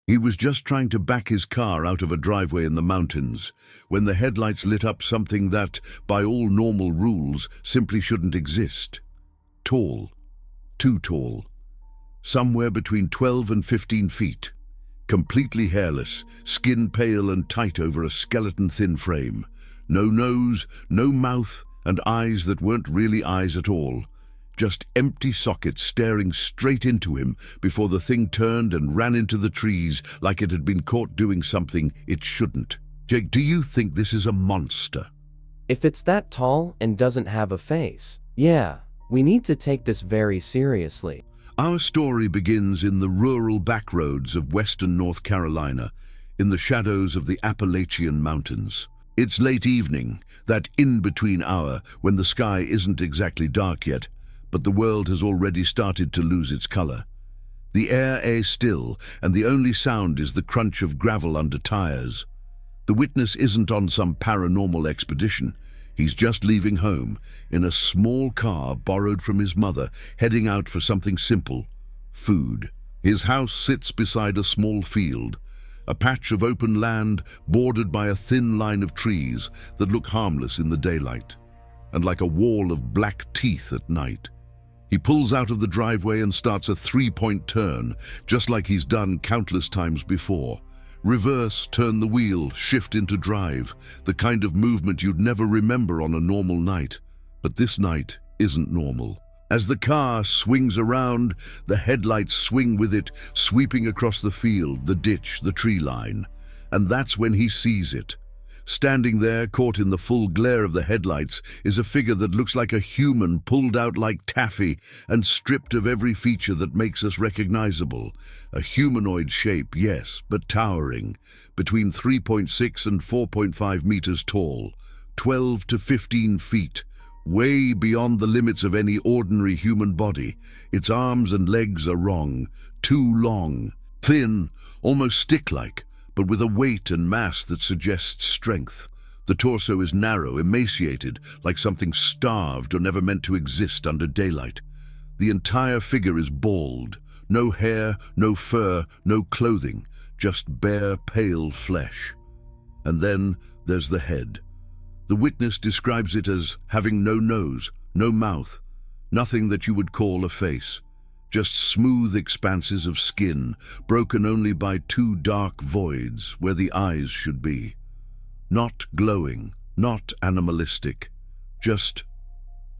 He was just trying to back his car out of a driveway in the mountains when the headlights lit up something that, by all normal rules, simply shouldn't exist. Tall. Too tall. Somewhere between 12 and 15 feet. Completely hairless, skin pale and tight over a skeleton-thin frame. No nose, no mouth, and eyes that weren't really eyes at all. Just empty sockets staring straight into him before the thing turned and ran into the trees like it had been caught doing something it shouldn't. Jake, do you think this is a monster? If it's that tall and doesn't have a face, yeah, we need to take this very seriously. Our story begins in the rural backroads of western North Carolina, in the shadows of the Appalachian Mountains. It's late evening, that in-between hour when the sky isn't exactly dark yet, but the world has already started to lose its color. The air is still, and the only sound is the crunch of gravel under tires. The witness isn't on some paranormal expedition. He's just leaving home, in a small car borrowed from his mother, heading out for something simple: food. His house sits beside a small field, a patch of open land bordered by a thin line of trees that look harmless in the daylight, and like a wall of black teeth at night. He pulls out of the driveway and starts a three-point turn, just like he's done countless times before. Reverse, turn the wheel, shift into drive, the kind of movement you'd never remember on a normal night. But this night isn't normal. As the car swings around, the headlights swing with it, sweeping across the field, the ditch, the tree line. And that's when he sees it. Standing there, caught in the full glare of the headlights, is a figure that looks like a human pulled out like taffy and stripped of every feature that makes us recognizable. A humanoid shape, yes, but towering, between 3.6 and 4.5 meters tall, 12 to 15 feet, way beyond the limits of any ordinary human body. Its arms and legs are wrong, too long, thin, almost stick-like, but with a weight and mass that suggests strength. The torso is narrow, emaciated, like something starved or never meant to exist under daylight. The entire figure is bald. No hair, no fur, no clothing, just bare, pale flesh. And then there's the head. The witness describes it as having no nose, no mouth, nothing that you would call a face. Just smooth expanses of skin, broken only by two dark voids where the eyes should be. Not glowing, not animalistic, just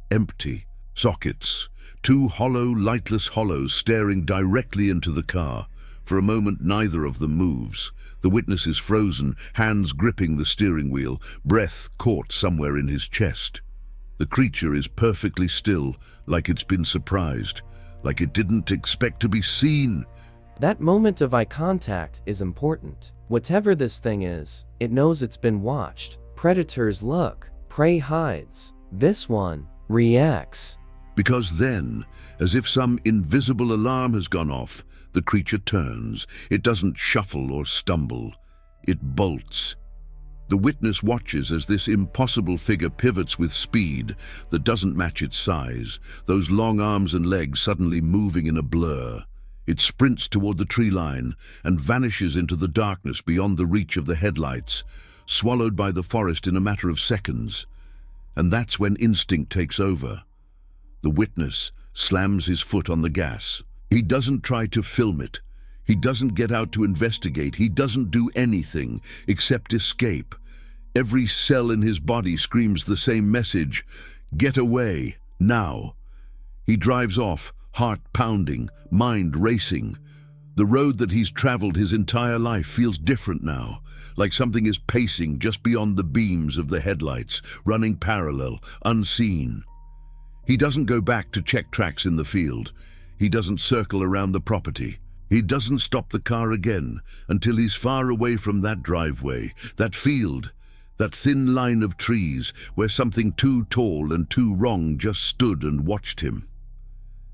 empty. Sockets, two hollow, lightless hollows staring directly into the car. For a moment, neither of them moves. The witness is frozen, hands gripping the steering wheel, breath caught somewhere in his chest. The creature is perfectly still, like it's been surprised, like it didn't expect to be seen. That moment of eye contact is important. Whatever this thing is, it knows it's been watched. Predators look, prey hides. This one reacts. Because then, as if some invisible alarm has gone off, the creature turns. It doesn't shuffle or stumble. It bolts. The witness watches as this impossible figure pivots with speed that doesn't match its size, those long arms and legs suddenly moving in a blur. It sprints toward the tree line and vanishes into the darkness beyond the reach of the headlights, swallowed by the forest in a matter of seconds. And that's when instinct takes over. The witness slams his foot on the gas. He doesn't try to film it. He doesn't get out to investigate. He doesn't do anything except escape. Every cell in his body screams the same message: get away, now. He drives off, heart pounding, mind racing. The road that he's traveled his entire life feels different now, like something is pacing just beyond the beams of the headlights, running parallel, unseen. He doesn't go back to check tracks in the field. He doesn't circle around the property. He doesn't stop the car again until he's far away from that driveway, that field, that thin line of trees where something too tall and too wrong just stood and watched him.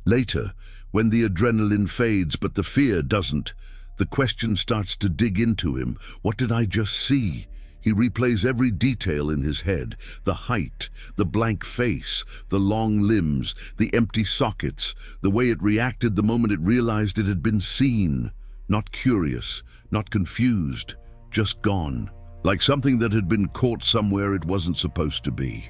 Later, when the adrenaline fades but the fear doesn't, the question starts to dig into him. What did I just see? He replays every detail in his head: the height, the blank face, the long limbs, the empty sockets, the way it reacted the moment it realized it had been seen. Not curious, not confused, just gone. Like something that had been caught somewhere it wasn't supposed to be.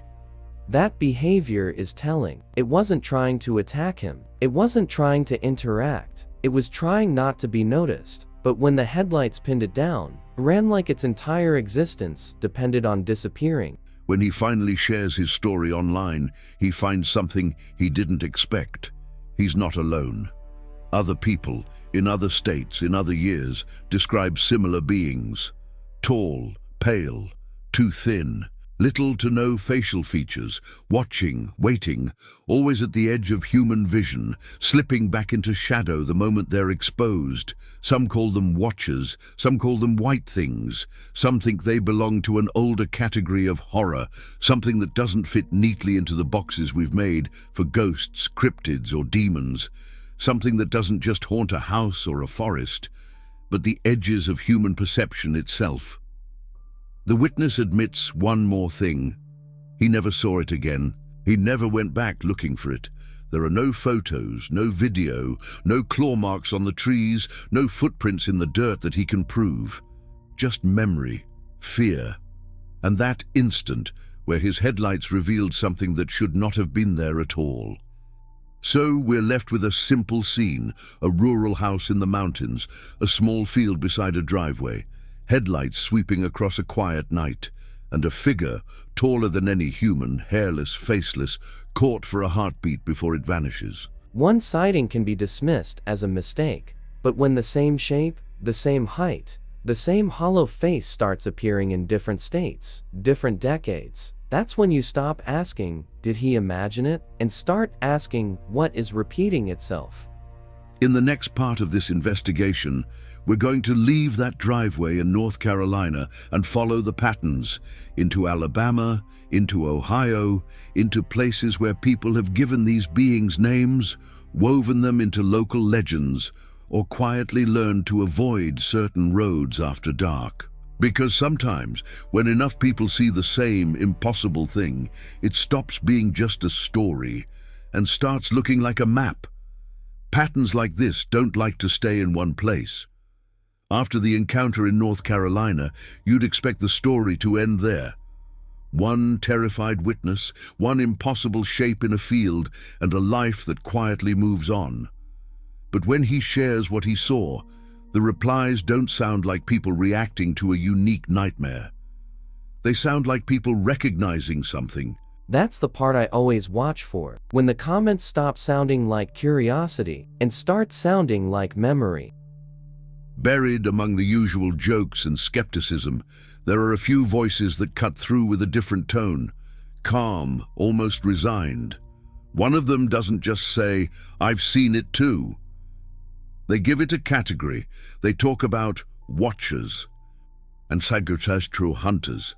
That behavior is telling. It wasn't trying to attack him. It wasn't trying to interact. It was trying not to be noticed. But when the headlights pinned it down, it ran like its entire existence depended on disappearing. When he finally shares his story online, he finds something he didn't expect. He's not alone. Other people, in other states, in other years, describe similar beings. Tall, pale, too thin, little to no facial features, watching, waiting, always at the edge of human vision, slipping back into shadow the moment they're exposed. Some call them watchers, some call them white things. Some think they belong to an older category of horror, something that doesn't fit neatly into the boxes we've made for ghosts, cryptids, or demons. Something that doesn't just haunt a house or a forest, but the edges of human perception itself. The witness admits one more thing. He never saw it again. He never went back looking for it. There are no photos, no video, no claw marks on the trees, no footprints in the dirt that he can prove. Just memory, fear, and that instant where his headlights revealed something that should not have been there at all. So we're left with a simple scene, a rural house in the mountains, a small field beside a driveway, headlights sweeping across a quiet night, and a figure, taller than any human, hairless, faceless, caught for a heartbeat before it vanishes. One sighting can be dismissed as a mistake, but when the same shape, the same height, the same hollow face starts appearing in different states, different decades, that's when you stop asking, did he imagine it, and start asking, what is repeating itself? In the next part of this investigation, we're going to leave that driveway in North Carolina and follow the patterns into Alabama, into Ohio, into places where people have given these beings names, woven them into local legends, or quietly learned to avoid certain roads after dark. Because sometimes, when enough people see the same impossible thing, it stops being just a story and starts looking like a map. Patterns like this don't like to stay in one place. After the encounter in North Carolina, you'd expect the story to end there. One terrified witness, one impossible shape in a field, and a life that quietly moves on. But when he shares what he saw, the replies don't sound like people reacting to a unique nightmare. They sound like people recognizing something. That's the part I always watch for, when the comments stop sounding like curiosity and start sounding like memory. Buried among the usual jokes and skepticism, there are a few voices that cut through with a different tone, calm, almost resigned. One of them doesn't just say, "I've seen it too." They give it a category. They talk about watchers and psychotastral hunters.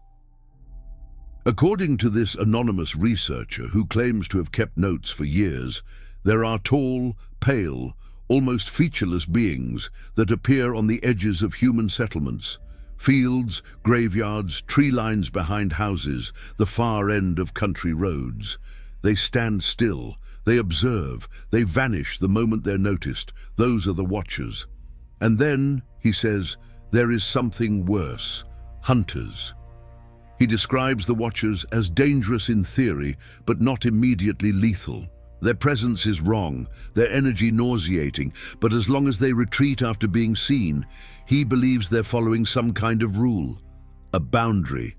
According to this anonymous researcher who claims to have kept notes for years, there are tall, pale, almost featureless beings that appear on the edges of human settlements, fields, graveyards, tree lines behind houses, the far end of country roads. They stand still, they observe, they vanish the moment they're noticed. Those are the watchers. And then, he says, there is something worse, hunters. He describes the watchers as dangerous in theory, but not immediately lethal. Their presence is wrong, their energy nauseating, but as long as they retreat after being seen, he believes they're following some kind of rule, a boundary,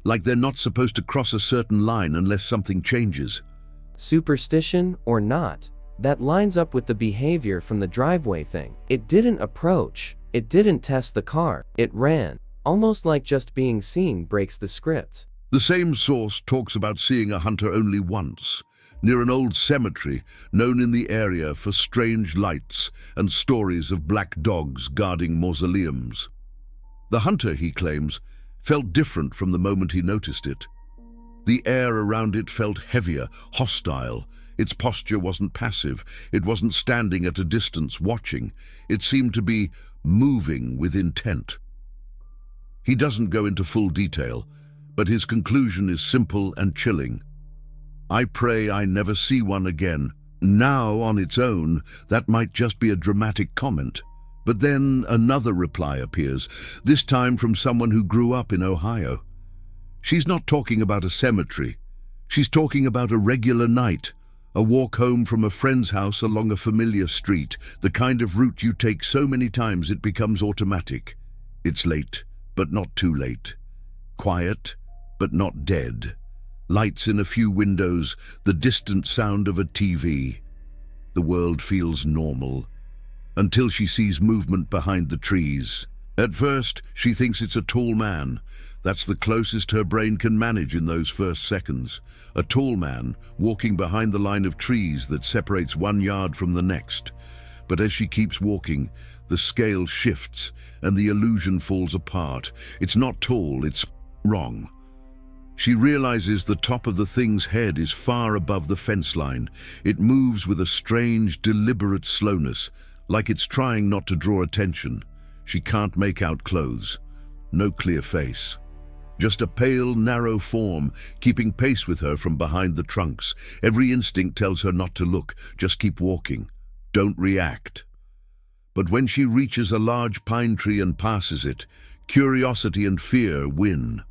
like they're not supposed to cross a certain line unless something changes. Superstition or not, that lines up with the behavior from the driveway thing. It didn't approach, it didn't test the car, it ran, almost like just being seen breaks the script. The same source talks about seeing a hunter only once, near an old cemetery known in the area for strange lights and stories of black dogs guarding mausoleums. The hunter, he claims, felt different from the moment he noticed it. The air around it felt heavier, hostile. Its posture wasn't passive. It wasn't standing at a distance watching. It seemed to be moving with intent. He doesn't go into full detail, but his conclusion is simple and chilling. I pray I never see one again. Now, on its own, that might just be a dramatic comment. But then another reply appears, this time from someone who grew up in Ohio. She's not talking about a cemetery. She's talking about a regular night, a walk home from a friend's house along a familiar street, the kind of route you take so many times it becomes automatic. It's late, but not too late. Quiet, but not dead. Lights in a few windows, the distant sound of a TV. The world feels normal, until she sees movement behind the trees. At first, she thinks it's a tall man. That's the closest her brain can manage in those first seconds. A tall man walking behind the line of trees that separates 1 yard from the next. But as she keeps walking, the scale shifts and the illusion falls apart. It's not tall, it's wrong. She realizes the top of the thing's head is far above the fence line. It moves with a strange, deliberate slowness, like it's trying not to draw attention. She can't make out clothes. No clear face. Just a pale, narrow form, keeping pace with her from behind the trunks. Every instinct tells her not to look, just keep walking. Don't react. But when she reaches a large pine tree and passes it, curiosity and fear win.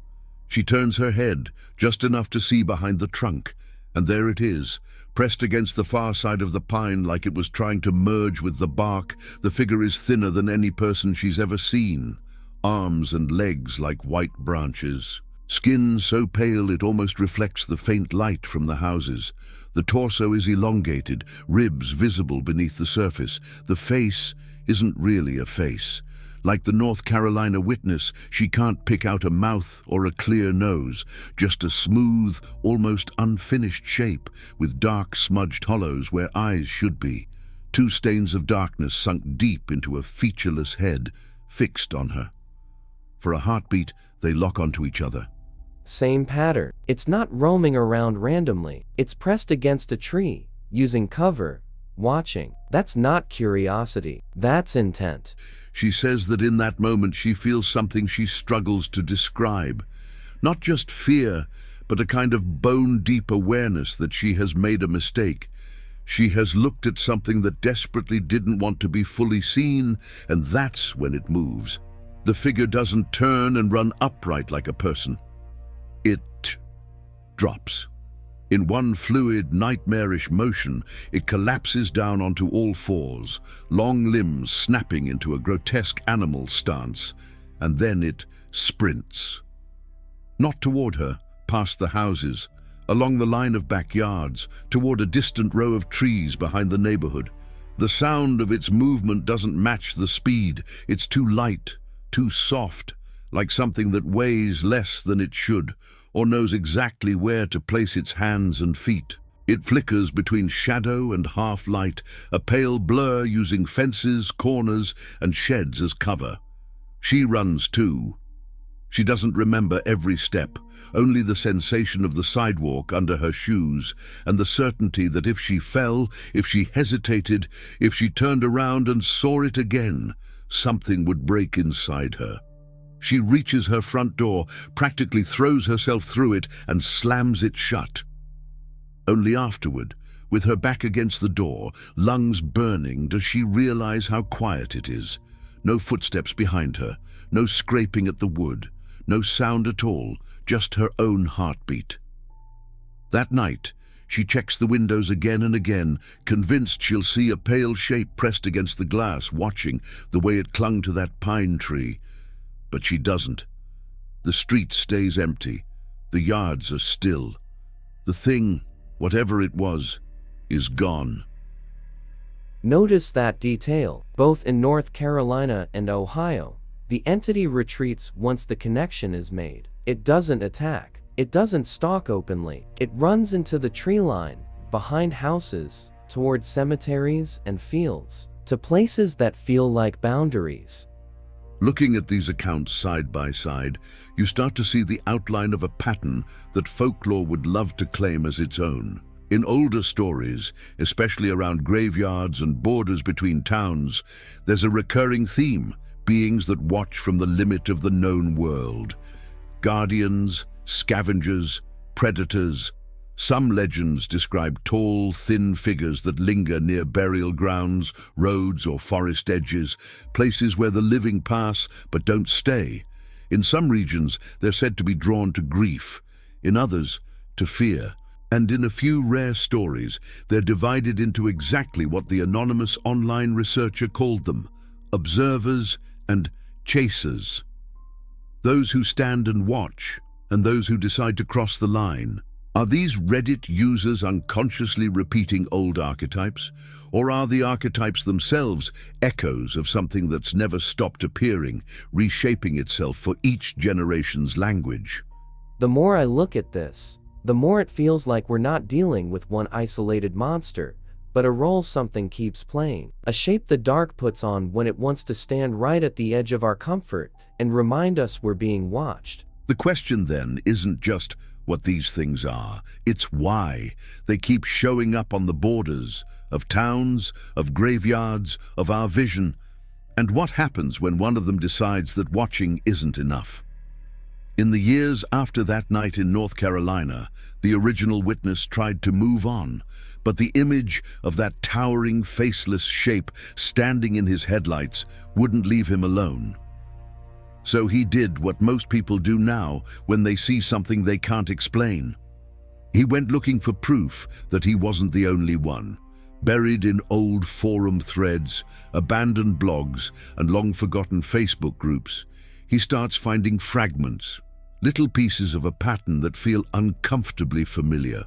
She turns her head, just enough to see behind the trunk, and there it is, pressed against the far side of the pine like it was trying to merge with the bark. The figure is thinner than any person she's ever seen. Arms and legs like white branches. Skin so pale it almost reflects the faint light from the houses. The torso is elongated, ribs visible beneath the surface. The face isn't really a face. Like the North Carolina witness, she can't pick out a mouth or a clear nose, just a smooth, almost unfinished shape with dark smudged hollows where eyes should be. 2 stains of darkness sunk deep into a featureless head, fixed on her. For a heartbeat, they lock onto each other. Same pattern. It's not roaming around randomly. It's pressed against a tree, using cover, watching. That's not curiosity. That's intent. She says that in that moment she feels something she struggles to describe. Not just fear, but a kind of bone-deep awareness that she has made a mistake. She has looked at something that desperately didn't want to be fully seen, and that's when it moves. The figure doesn't turn and run upright like a person. It drops. In one fluid, nightmarish motion, it collapses down onto all fours, long limbs snapping into a grotesque animal stance, and then it sprints. Not toward her, past the houses, along the line of backyards, toward a distant row of trees behind the neighborhood. The sound of its movement doesn't match the speed. It's too light, too soft, like something that weighs less than it should, or knows exactly where to place its hands and feet. It flickers between shadow and half-light, a pale blur using fences, corners, and sheds as cover. She runs too. She doesn't remember every step, only the sensation of the sidewalk under her shoes, and the certainty that if she fell, if she hesitated, if she turned around and saw it again, something would break inside her. She reaches her front door, practically throws herself through it, and slams it shut. Only afterward, with her back against the door, lungs burning, does she realize how quiet it is. No footsteps behind her, no scraping at the wood, no sound at all, just her own heartbeat. That night, she checks the windows again and again, convinced she'll see a pale shape pressed against the glass, watching the way it clung to that pine tree. But she doesn't. The street stays empty. The yards are still. The thing, whatever it was, is gone. Notice that detail. Both in North Carolina and Ohio, the entity retreats once the connection is made. It doesn't attack. It doesn't stalk openly. It runs into the tree line, behind houses, towards cemeteries and fields, to places that feel like boundaries. Looking at these accounts side by side, you start to see the outline of a pattern that folklore would love to claim as its own. In older stories, especially around graveyards and borders between towns, there's a recurring theme: beings that watch from the limit of the known world. Guardians, scavengers, predators, Some legends describe tall, thin figures that linger near burial grounds, roads or forest edges, places where the living pass but don't stay. In some regions, they're said to be drawn to grief, in others, to fear. And in a few rare stories, they're divided into exactly what the anonymous online researcher called them: observers and chasers. Those who stand and watch, and those who decide to cross the line. Are these Reddit users unconsciously repeating old archetypes, or are the archetypes themselves echoes of something that's never stopped appearing, reshaping itself for each generation's language? The more I look at this, the more it feels like we're not dealing with one isolated monster, but a role something keeps playing, a shape the dark puts on when it wants to stand right at the edge of our comfort and remind us we're being watched. The question then isn't just what these things are, it's why they keep showing up on the borders of towns, of graveyards, of our vision, and what happens when one of them decides that watching isn't enough. In the years after that night in North Carolina, the original witness tried to move on, but the image of that towering, faceless shape standing in his headlights wouldn't leave him alone. So he did what most people do now when they see something they can't explain. He went looking for proof that he wasn't the only one. Buried in old forum threads, abandoned blogs, and long-forgotten Facebook groups, he starts finding fragments, little pieces of a pattern that feel uncomfortably familiar.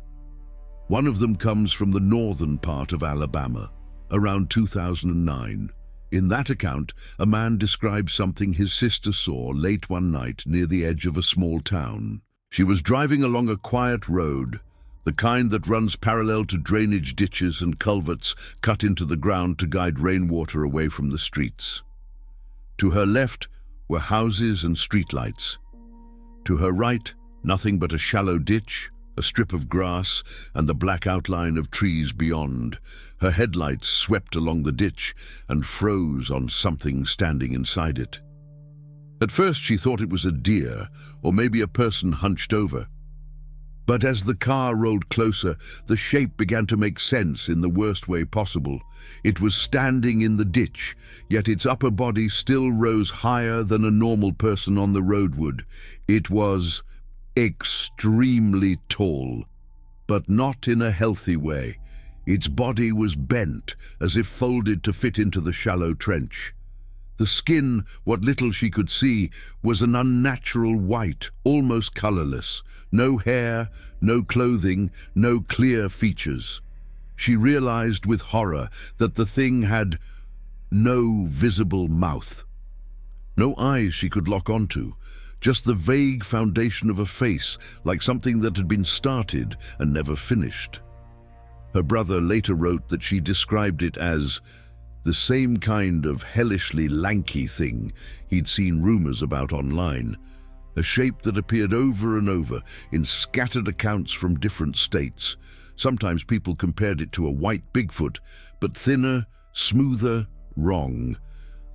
One of them comes from the northern part of Alabama, around 2009. In that account, a man describes something his sister saw late one night near the edge of a small town. She was driving along a quiet road, the kind that runs parallel to drainage ditches and culverts cut into the ground to guide rainwater away from the streets. To her left were houses and streetlights. To her right, nothing but a shallow ditch, a strip of grass, and the black outline of trees beyond. Her headlights swept along the ditch and froze on something standing inside it. At first she thought it was a deer, or maybe a person hunched over. But as the car rolled closer, the shape began to make sense in the worst way possible. It was standing in the ditch, yet its upper body still rose higher than a normal person on the road would. It was extremely tall, but not in a healthy way. Its body was bent, as if folded to fit into the shallow trench. The skin, what little she could see, was an unnatural white, almost colorless. No hair, no clothing, no clear features. She realized with horror that the thing had no visible mouth. No eyes she could lock onto, just the vague foundation of a face, like something that had been started and never finished. Her brother later wrote that she described it as the same kind of hellishly lanky thing he'd seen rumors about online, a shape that appeared over and over in scattered accounts from different states. Sometimes people compared it to a white Bigfoot, but thinner, smoother, wrong.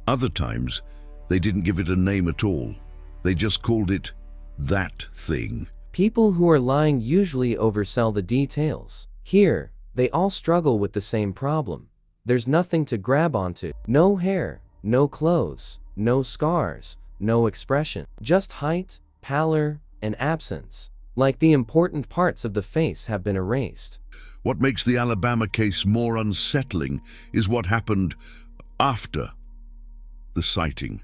Other times, they didn't give it a name at all. They just called it that thing. People who are lying usually oversell the details. Here, they all struggle with the same problem. There's nothing to grab onto. No hair, no clothes, no scars, no expression. Just height, pallor, and absence. Like the important parts of the face have been erased. What makes the Alabama case more unsettling is what happened after the sighting.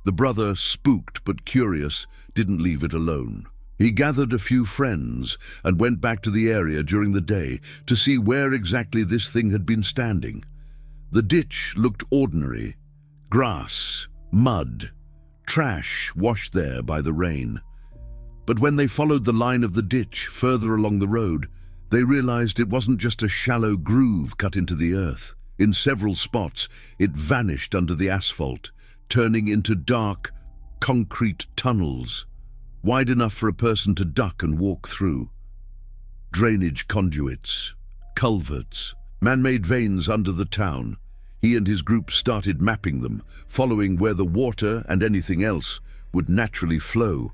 The brother, spooked but curious, didn't leave it alone. He gathered a few friends and went back to the area during the day to see where exactly this thing had been standing. The ditch looked ordinary. Grass, mud, trash washed there by the rain. But when they followed the line of the ditch further along the road, they realized it wasn't just a shallow groove cut into the earth. In several spots, it vanished under the asphalt, turning into dark, concrete tunnels, wide enough for a person to duck and walk through. Drainage conduits, culverts, man-made veins under the town. He and his group started mapping them, following where the water and anything else would naturally flow.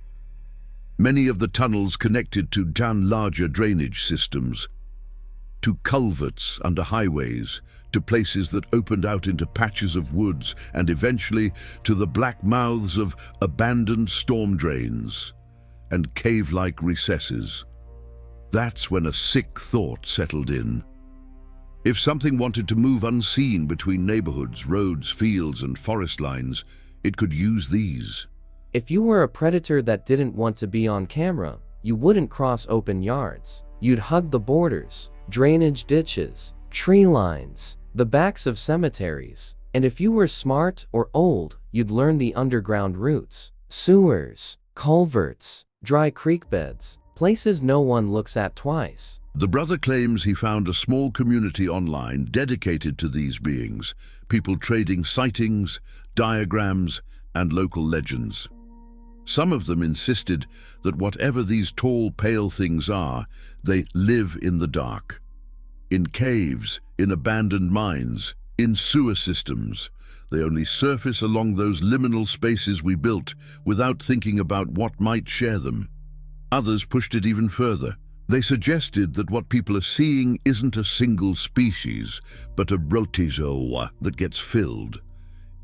Many of the tunnels connected to larger drainage systems, to culverts under highways, to places that opened out into patches of woods, and eventually to the black mouths of abandoned storm drains and cave-like recesses. That's when a sick thought settled in. If something wanted to move unseen between neighborhoods, roads, fields, and forest lines, it could use these. If you were a predator that didn't want to be on camera, you wouldn't cross open yards. You'd hug the borders, drainage ditches, tree lines, the backs of cemeteries. And if you were smart or old, you'd learn the underground routes, sewers, culverts, dry creek beds, places no one looks at twice. The brother claims he found a small community online dedicated to these beings, people trading sightings, diagrams, and local legends. Some of them insisted that whatever these tall, pale things are, they live in the dark. In caves, in abandoned mines, in sewer systems. They only surface along those liminal spaces we built without thinking about what might share them. Others pushed it even further. They suggested that what people are seeing isn't a single species, but a protozoa that gets filled.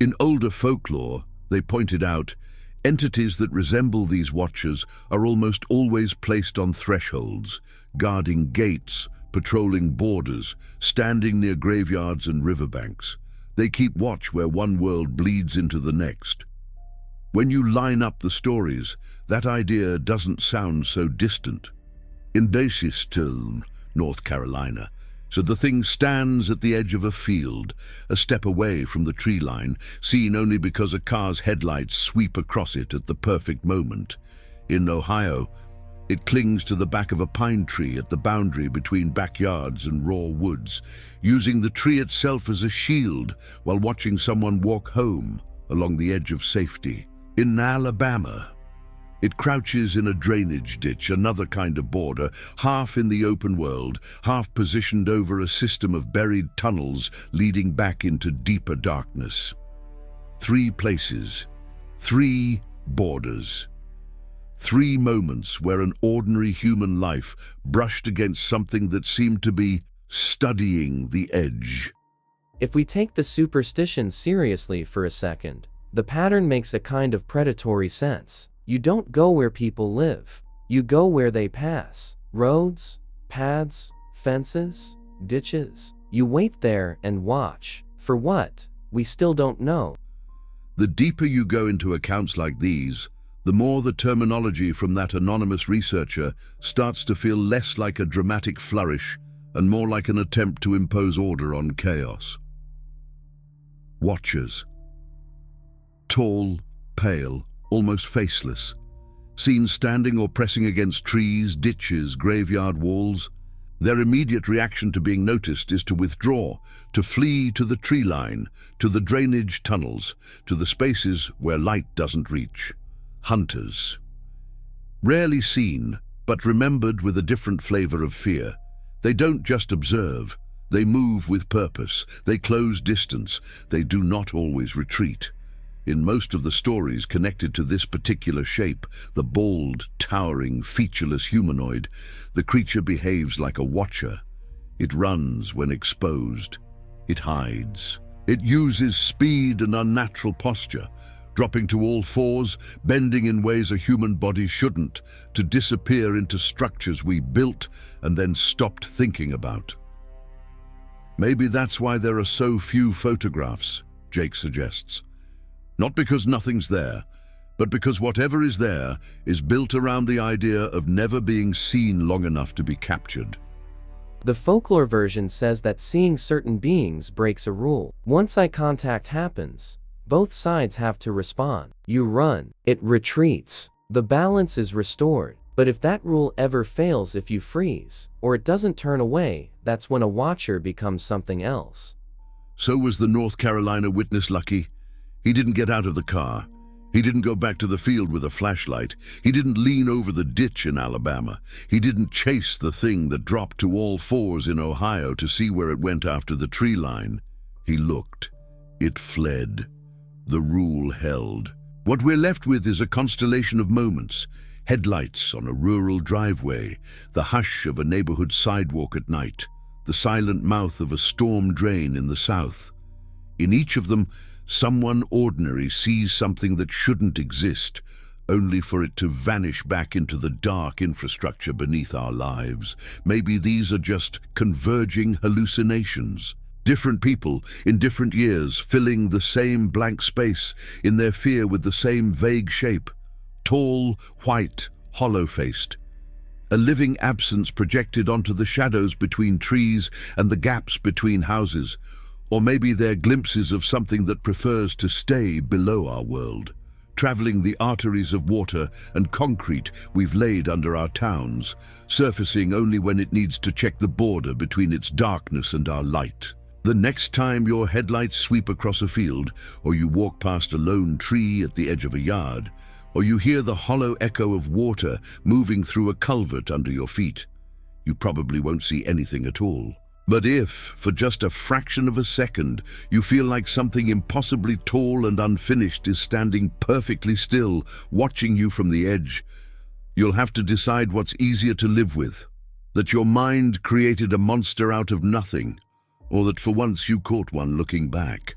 In older folklore, they pointed out, entities that resemble these watchers are almost always placed on thresholds, guarding gates, patrolling borders, standing near graveyards and riverbanks. They keep watch where one world bleeds into the next. When you line up the stories, that idea doesn't sound so distant. In Faceless, North Carolina, so the thing stands at the edge of a field, a step away from the tree line, seen only because a car's headlights sweep across it at the perfect moment. In Ohio, it clings to the back of a pine tree at the boundary between backyards and raw woods, using the tree itself as a shield while watching someone walk home along the edge of safety. In Alabama, it crouches in a drainage ditch, another kind of border, half in the open world, half positioned over a system of buried tunnels leading back into deeper darkness. 3 places, 3 borders. 3 moments where an ordinary human life brushed against something that seemed to be studying the edge. If we take the superstition seriously for a second, the pattern makes a kind of predatory sense. You don't go where people live. You go where they pass. Roads, paths, fences, ditches. You wait there and watch. For what? We still don't know. The deeper you go into accounts like these, the more the terminology from that anonymous researcher starts to feel less like a dramatic flourish and more like an attempt to impose order on chaos. Watchers. Tall, pale, almost faceless, seen standing or pressing against trees, ditches, graveyard walls. Their immediate reaction to being noticed is to withdraw, to flee to the tree line, to the drainage tunnels, to the spaces where light doesn't reach. Hunters. Rarely seen, but remembered with a different flavor of fear. They don't just observe, they move with purpose, they close distance, they do not always retreat. In most of the stories connected to this particular shape, the bald, towering, featureless humanoid, the creature behaves like a watcher. It runs when exposed. It hides. It uses speed and unnatural posture, dropping to all fours, bending in ways a human body shouldn't, to disappear into structures we built and then stopped thinking about. Maybe that's why there are so few photographs, Jake suggests. Not because nothing's there, but because whatever is there is built around the idea of never being seen long enough to be captured. The folklore version says that seeing certain beings breaks a rule. Once eye contact happens, both sides have to respond. You run, it retreats. The balance is restored. But if that rule ever fails, if you freeze, or it doesn't turn away, that's when a watcher becomes something else. So was the North Carolina witness lucky? He didn't get out of the car. He didn't go back to the field with a flashlight. He didn't lean over the ditch in Alabama. He didn't chase the thing that dropped to all fours in Ohio to see where it went after the tree line. He looked. It fled. The rule held. What we're left with is a constellation of moments, Headlights on a rural driveway, the hush of a neighborhood sidewalk at night, the silent mouth of a storm drain in the south. In each of them, someone ordinary sees something that shouldn't exist, only for it to vanish back into the dark infrastructure beneath our lives. Maybe these are just converging hallucinations. Different people in different years filling the same blank space in their fear with the same vague shape. Tall, white, hollow-faced. A living absence projected onto the shadows between trees and the gaps between houses. Or maybe they're glimpses of something that prefers to stay below our world, traveling the arteries of water and concrete we've laid under our towns, surfacing only when it needs to check the border between its darkness and our light. The next time your headlights sweep across a field, or you walk past a lone tree at the edge of a yard, or you hear the hollow echo of water moving through a culvert under your feet, you probably won't see anything at all. But if, for just a fraction of a second, you feel like something impossibly tall and unfinished is standing perfectly still, watching you from the edge, you'll have to decide what's easier to live with. That your mind created a monster out of nothing, or that for once you caught one looking back.